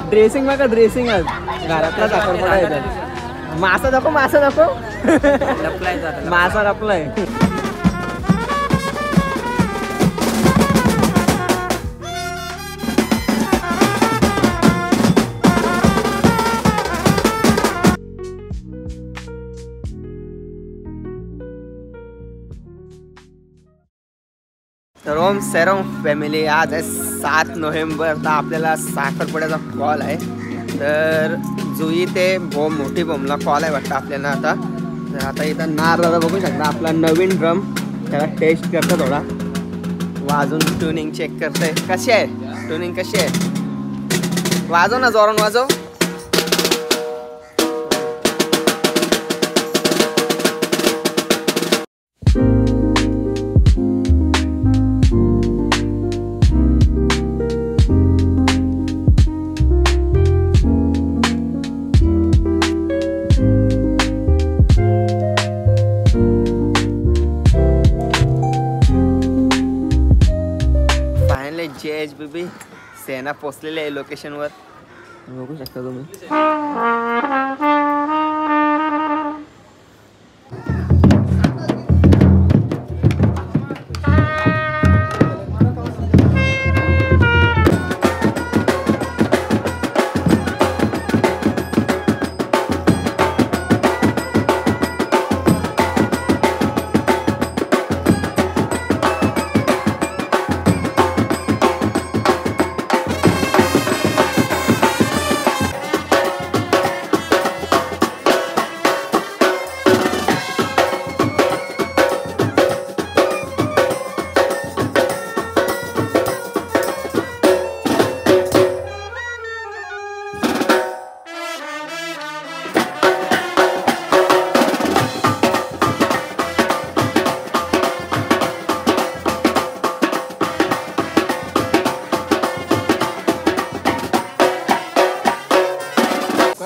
Dressing बघा dressing घरातला साखरपुडा येतात. मासा दाखव मासा दाखव. मासा लपलाय. तर ओम सेरोम फॅमिली, आज आहे 7 नोव्हेंबर. तर आपल्याला साखरपुड्याचा कॉल आहे. तर जुई ते बॉम्ब मोठी बॉम्बला कॉल आहे वाटतं आपल्याला आता. तर आता इथं नारळाला बघू शकता आपला नवीन ड्रम. त्याला टेस्ट करतो थोडा, वाजून ट्युनिंग चेक करतोय. कशी आहे ट्युनिंग, कशी आहे? वाजव ना, जोरान वाजव. JHBB सेना पोचलेले आहे लोकेशनवर, बघू शकता तुम्ही.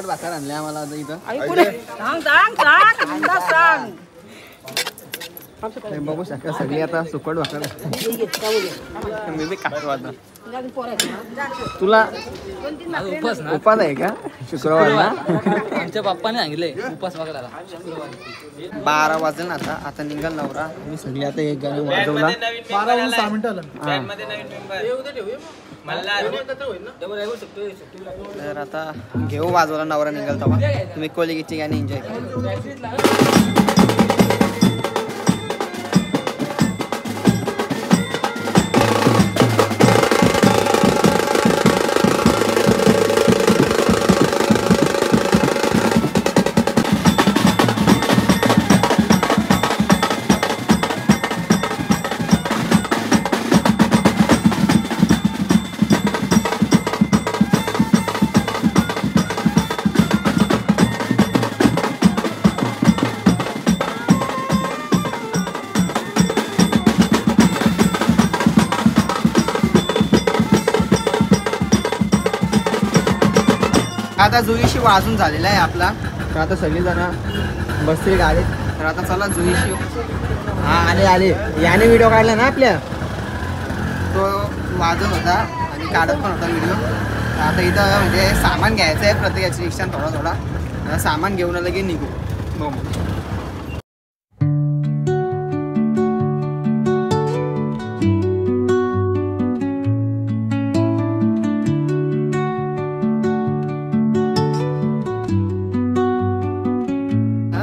भाकर आणले आम्हाला आता इथं. बघू शकता सगळी आता सुकट भाकर. मी बी खातो आता. तुला उपास आहे का शुक्रवारला? आमच्या बाप्पाने सांगितले उपास वगैरे. 12 वाजून आता निघाल नवरा. मी सगळी आता एक गाणी वाजवला. 12 मिनिटं तर आता घेऊ वाजवला नवरा निघाल तेव्हा. तुम्ही कोलिगीची गाणी एन्जॉय करा. आता जुईशी वाजून झालेला आहे आपला. तर आता सगळीजण बसतील गाडीत. तर आता चला जुईशी. हा आले याने व्हिडिओ काढला ना आपल्या, तो वाजत होता आणि काढत पण होता व्हिडिओ. आता इथं म्हणजे सामान घ्यायचं आहे प्रत्येकाची रिक्षा थोडा सामान घेऊन लगे निघू.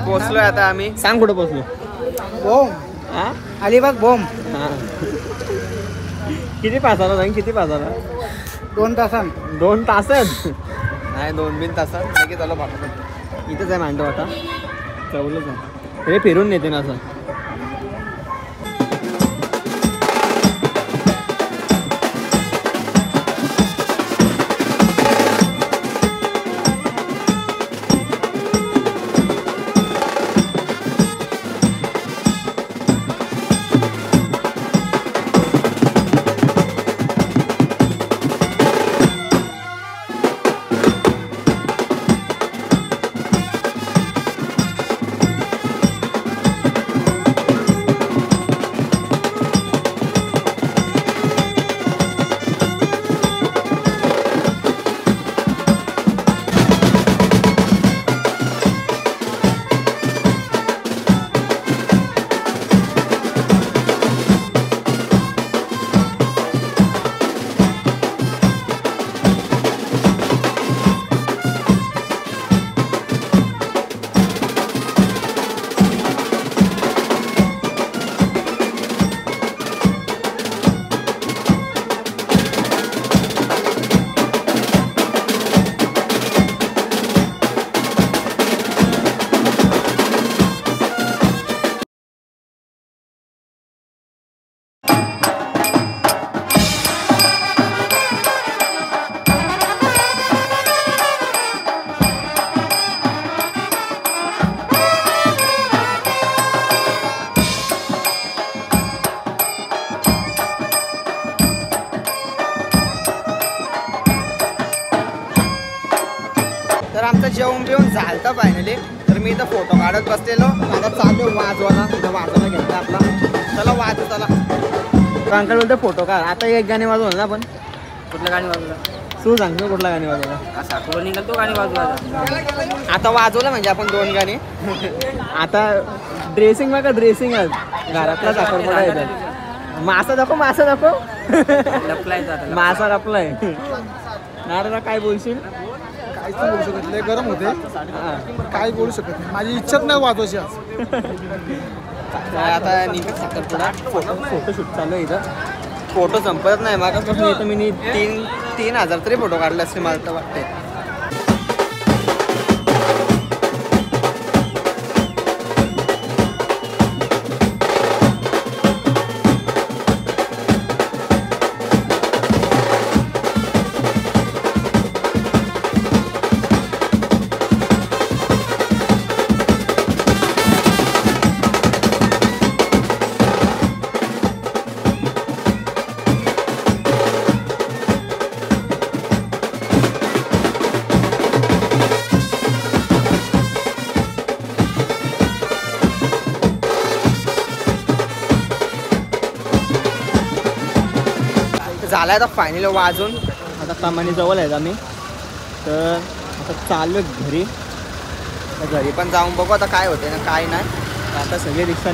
पोचलोय आता आम्ही. सांग कुठं पोचलो? बॉम्ब. हा अलिबाग बॉम्ब. किती तासाला सांग, किती तासाला? 2 तासांत. 2 तासात नाही, 2-3 तासात लगेच झालं. बाबा इथंच आहे मांडव. आता चवलंच आहे हे, फिरून नेते ना असं. आमचं जेवण बिवून झालं फायनली. तर मी इथं फोटो काढत बसलेलो. आता चालू वाजवायला, इथं वाजवायला घ्यायचं आपला. चला वाजव चला. अंकल बोलतो फोटो काढ. आता एक गाणी वाजवलं ना आपण. कुठलं गाणी वाजवलं? तू सांगतो कुठला गाणी वाजवला? साखर निघाल तो गाणी वाजवायला. आता वाजवलं म्हणजे आपण 2 गाणी. आता ड्रेसिंग बघा, ड्रेसिंग घरातला साखरपुडा येतात. मासा दाखव, मासा दाखव. मासा लपलाय. नारदा काय बोलशील? काहीच नाही बोलू शकत, लय गरम होते. काय बोलू शकत नाही, माझी इच्छाच नाही वाजवायची आज. आता निघत साखरपुडा. फोटोशूट चालू आहे इथं. फोटो संपत नाही. मागापासून इथं मी 3,000 तरी फोटो काढले असते मला तर वाटते. झाला आता फायनल वाजून. आता कमानी जवळ आहेत आम्ही. तर आता चालू घरी. घरी पण जाऊन बघू आता काय होते ना काय नाही. आता सगळे रिक्षा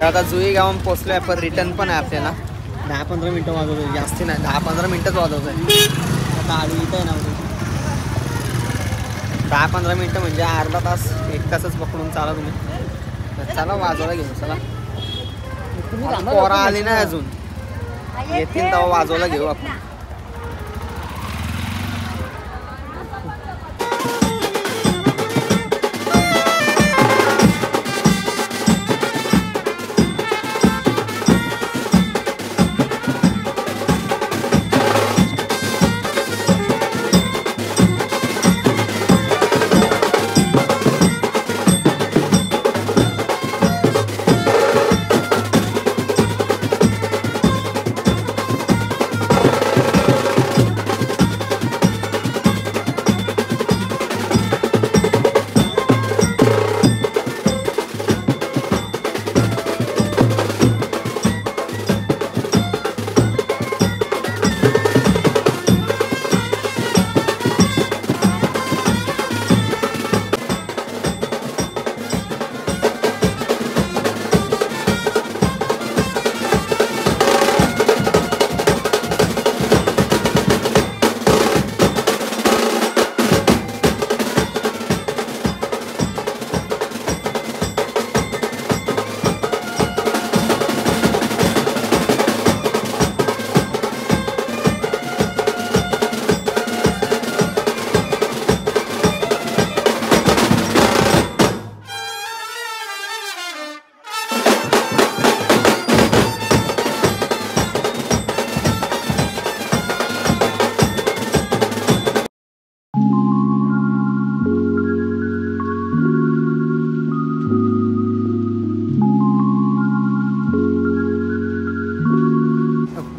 आता जुई गावून पोचलोय. पण रिटर्न पण आहे आपल्याला. 10-15 मिनटं वाजवतोय, जास्ती नाही 10-15 मिनटंच वाजवतोय. आता आधी इथं आहे ना 10-15 मिनटं म्हणजे अर्धा तास 1 तासच पकडून चाला तुम्ही. तर चला वाजवायला घेऊ. चला पोरा आली नाही अजून, येतील तेव्हा वाजवायला घेऊ आपण.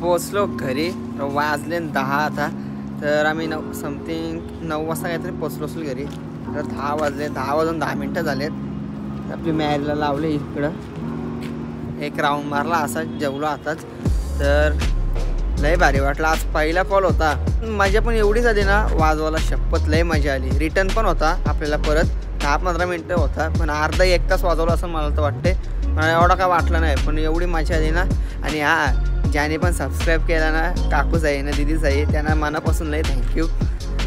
पोचलो घरी. वाजले 10 आता. तर आम्ही 9 वाजता काहीतरी पोचलो असेल घरी. तर 10 वाजले. 10 वाजून 10 मिनटं झालेत. आपली मॅरीला लावले इकडं. एक राऊंड मारला असा. जेवलो आताच. तर लय भारी वाटला. आज पहिला कॉल होता. मजा पण एवढीच आली ना वाजवायला. शपथ लय मजा आली. रिटर्न पण होता आपल्याला परत 10-15 मिनटं होता. पण अर्धा 1 तास वाजवला असं मला तर वाटते. मला एवढं काय वाटलं नाही. पण एवढी मजा आली ना. आणि ज्याने पण सबस्क्राईब केला ना, काकूच आहे ना, दिदीच आहे, त्यांना मनापासून लय थँक्यू.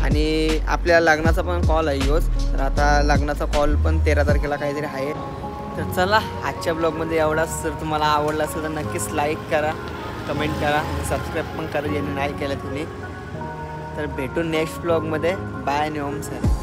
आणि आपल्या लग्नाचा पण कॉल आहे योज. तर आता लग्नाचा कॉल पण 13 तारखेला काहीतरी आहे. तर चला आजच्या ब्लॉगमध्ये एवढाच. जर तुम्हाला आवडला असेल तर नक्कीच लाईक करा, कमेंट करा आणि सबस्क्राईब पण करा ज्यांनी नाही केलं तुम्ही. तर भेटू नेक्स्ट ब्लॉगमध्ये. बाय आणि ओम सर.